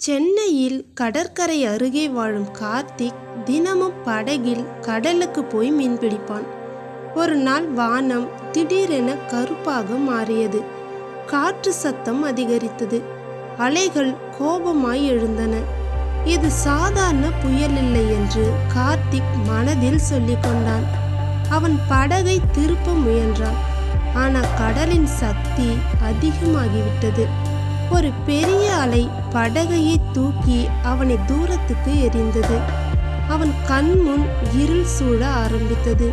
சென்னையில் கடற்கரை அருகே வாழும் கார்த்திக் தினமும் படகில் கடலுக்கு போய் மீன் பிடிப்பான். ஒரு நாள் வானம் திடீரென கருப்பாக மாறியது. காற்று சத்தம் அதிகரித்தது. அலைகள் கோபமாய் எழுந்தன. இது சாதாரண புயல் இல்லை என்று கார்த்திக் மனதில் சொல்லிக் கொண்டான். அவன் படகை திருப்ப முயன்றான். ஆனால் கடலின் சக்தி அதிகமாகிவிட்டது. ஒரு பெரிய அலை படகையை தூக்கி அவனை தூரத்துக்கு எறிந்தது. அவன் கண்முன் இருள் சூழ ஆரம்பித்தது.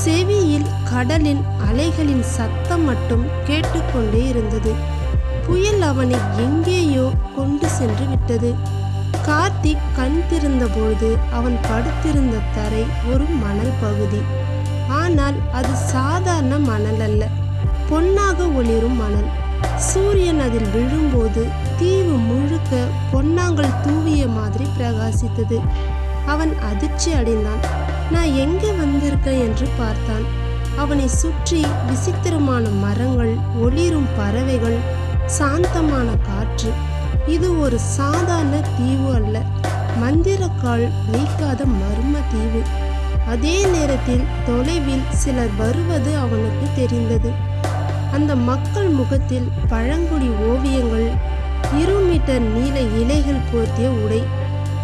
செவியில் கடலின் அலைகளின் சத்தம் மட்டும் கேட்டுக்கொண்டே இருந்தது. புயல் அவனை எங்கேயோ கொண்டு சென்று விட்டது. கார்த்திக் கண் திறந்தபொழுது அவன் படுத்திருந்த தரை ஒரு மணல் பகுதி. ஆனால் அது சாதாரண மணல் அல்ல, பொன்னாக ஒளிரும் மணல். சூரியன் அதில் விழும்போது தீவு முழுக்க பொன்னாங்கல் தூவிய மாதிரி பிரகாசித்தது. அவன் அதிர்ச்சி அடைந்தான். நான் எங்கே வந்திருக்கேன் என்று பார்த்தான். அவனை சுற்றி விசித்திரமான மரங்கள், ஒளிரும் பறவைகள், சாந்தமான காற்று. இது ஒரு சாதாரண தீவு அல்ல, மந்திரக்கால் வைக்காத மர்ம தீவு. அதே நேரத்தில் தொலைவில் சிலர் வருவது அவனுக்கு தெரிந்தது. அந்த மக்கள் முகத்தில் பழங்குடி ஓவியங்கள், 2 மீட்டர் நீள இலைகள் போர்த்திய உடை,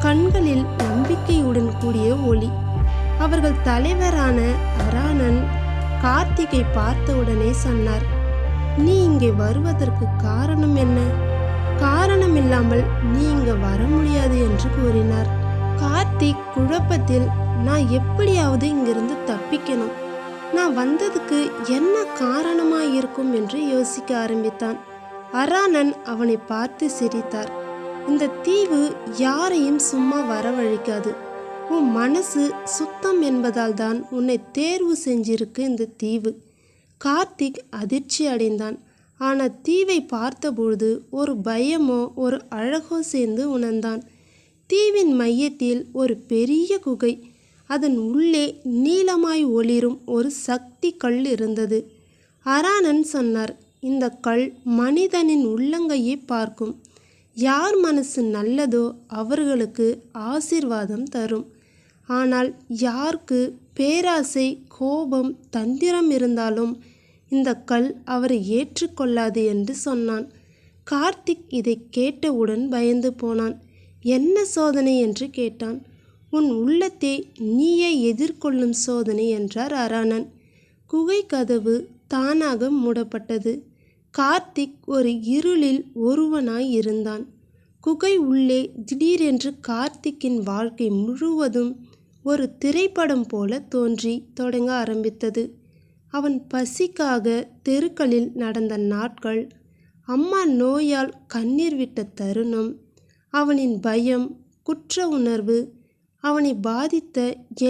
கண்களில் நம்பிக்கையுடன் கூடிய ஒளி. அவர்கள் தலைவரான அராணன் கார்த்திகை பார்த்தவுடனே சொன்னார், நீ இங்கே வருவதற்கு காரணம் என்ன? காரணம் இல்லாமல் நீ இங்கே வர முடியாது என்று கூறினார். கார்த்திக் குழப்பத்தில், நான் எப்படியாவது இங்கிருந்து தப்பிக்கணும். நான் வந்ததுக்கு என்ன காரணமாயிருக்கும் என்று யோசிக்க ஆரம்பித்தான். அராணன் அவனை பார்த்து சிரித்தார். இந்த தீவு யாரையும் சும்மா வரவழைக்காது. உன் மனசு சுத்தம் என்பதால் தான் உன்னை தேர்வு செஞ்சிருக்கு இந்த தீவு. கார்த்திக் அதிர்ச்சி அடைந்தான். ஆனால் தீவை பார்த்தபொழுது ஒரு பயமோ ஒரு அழகோ சேர்ந்து உணர்ந்தான். தீவின் மையத்தில் ஒரு பெரிய குகை. அதன் உள்ளே நீலமாய் ஒளிரும் ஒரு சக்தி கல் இருந்தது. அராணன் சொன்னார், இந்த கல் மனிதனின் உள்ளங்கையை பார்க்கும். யார் மனசு நல்லதோ அவர்களுக்கு ஆசீர்வாதம் தரும். ஆனால் யாருக்கு பேராசை, கோபம், தந்திரம் இருந்தாலும் இந்த கல் அவரை ஏற்றுக்கொள்ளாது என்று சொன்னான். கார்த்திக் இதை கேட்டவுடன் பயந்து போனான். என்ன சோதனை என்று கேட்டான். உன் உள்ளத்தை நீயே எதிர்கொள்ளும் சோதனை என்றார் அராணன். குகை கதவு தானாக மூடப்பட்டது. கார்த்திக் ஒரு இருளில் ஒருவனாய் இருந்தான். குகை உள்ளே திடீரென்று கார்த்திக்கின் வாழ்க்கை முழுவதும் ஒரு திரைப்படம் போல தோன்றி தொடங்க ஆரம்பித்தது. அவன் பசிக்காக தெருக்களில் நடந்த நாட்கள், அம்மா நோயால் கண்ணீர் விட்ட தருணம், அவனின் பயம், குற்ற உணர்வு, அவனை பாதித்த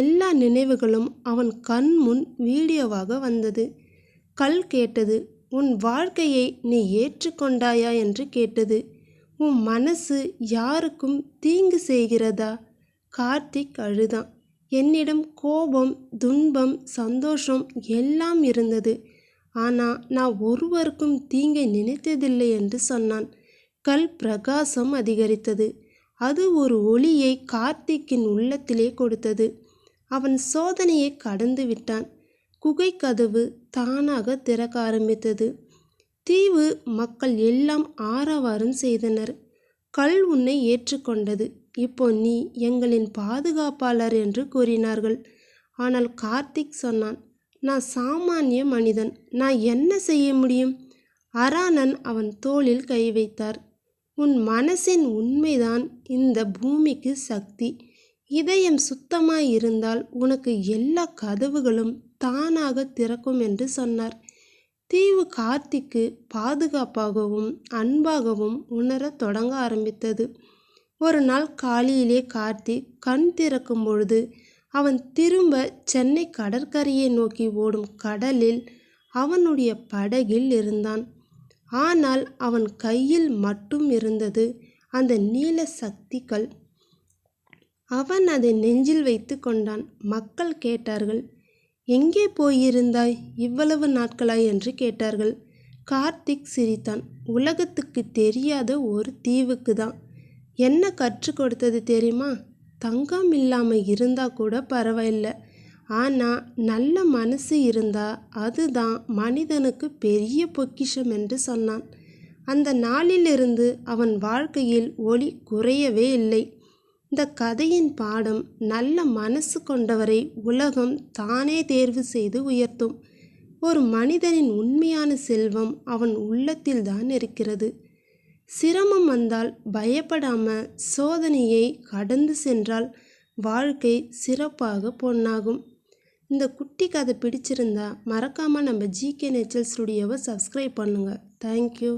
எல்லா நினைவுகளும் அவன் கண் முன் வீடியோவாக வந்தது. கல் கேட்டது, உன் வாழ்க்கையை நீ ஏற்றுக்கொண்டாயா என்று கேட்டது. உன் மனசு யாருக்கும் தீங்கு செய்கிறதா? கார்த்திக் அழுதான். என்னிடம் கோபம், துன்பம், சந்தோஷம் எல்லாம் இருந்தது. ஆனால் நான் ஒருவருக்கும் தீங்கை நினைத்ததில்லை என்று சொன்னான். கல் பிரகாசம் அதிகரித்தது. அது ஒரு ஒளியை கார்த்திக்கின் உள்ளத்திலே கொடுத்தது. அவன் சோதனையை கடந்து விட்டான். குகை கதவு தானாக திறக்க ஆரம்பித்தது. தீவு மக்கள் எல்லாம் ஆரவாரம் செய்தனர். கல் உன்னை ஏற்றுக்கொண்டது. இப்போ நீ எங்களின் பாதுகாப்பாளர் என்று கூறினார்கள். ஆனால் கார்த்திக் சொன்னான், நான் சாமானிய மனிதன். நான் என்ன செய்ய முடியும்? அராணன் அவன் தோளில் கை வைத்தார். உன் மனசின் உண்மைதான் இந்த பூமிக்கு சக்தி. இதயம் சுத்தமாய் இருந்தால் உனக்கு எல்லா கதவுகளும் தானாக திறக்கும் என்று சொன்னார். தீவு கார்த்திக்கு பாதுகாப்பாகவும் அன்பாகவும் உணரத் தொடங்க ஆரம்பித்தது. ஒரு நாள் காலையிலே கார்த்திக் கண் திறக்கும் பொழுது அவன் திரும்ப சென்னை கடற்கரையை நோக்கி ஓடும் கடலில் அவனுடைய படகில் இருந்தான். ஆனால் அவன் கையில் மட்டும் இருந்தது அந்த நீல சக்தி கல். அவன் அதை நெஞ்சில் வைத்து கொண்டான். மக்கள் கேட்டார்கள், எங்கே போயிருந்தாய் இவ்வளவு நாட்களாய் என்று கேட்டார்கள். கார்த்திக் சிரித்தான். உலகத்துக்கு தெரியாத ஒரு தீவுக்கு தான். என்ன கற்றுக் கொடுத்தது தெரியுமா? தங்கம் இல்லாமல் இருந்தால் கூட பரவாயில்ல, ஆனால் நல்ல மனசு இருந்தால் அதுதான் மனிதனுக்கு பெரிய பொக்கிஷம் என்று சொன்னான். அந்த நாளிலிருந்து அவன் வாழ்க்கையில் ஒளி குறையவே இல்லை. இந்த கதையின் பாடம், நல்ல மனசு கொண்டவரை உலகம் தானே தேர்வு செய்து உயர்த்தும். ஒரு மனிதனின் உண்மையான செல்வம் அவன் உள்ளத்தில்தான் இருக்கிறது. சிரமம் வந்தால் பயப்படாம சோதனையை கடந்து சென்றால் வாழ்க்கை சிறப்பாக பொன்னாகும். இந்த குட்டி கதை பிடிச்சிருந்தா மறக்காமல் நம்ம ஜிகே நேச்சர் ஸ்டுடியோவை சப்ஸ்கிரைப் பண்ணுங்கள். தேங்க்யூ.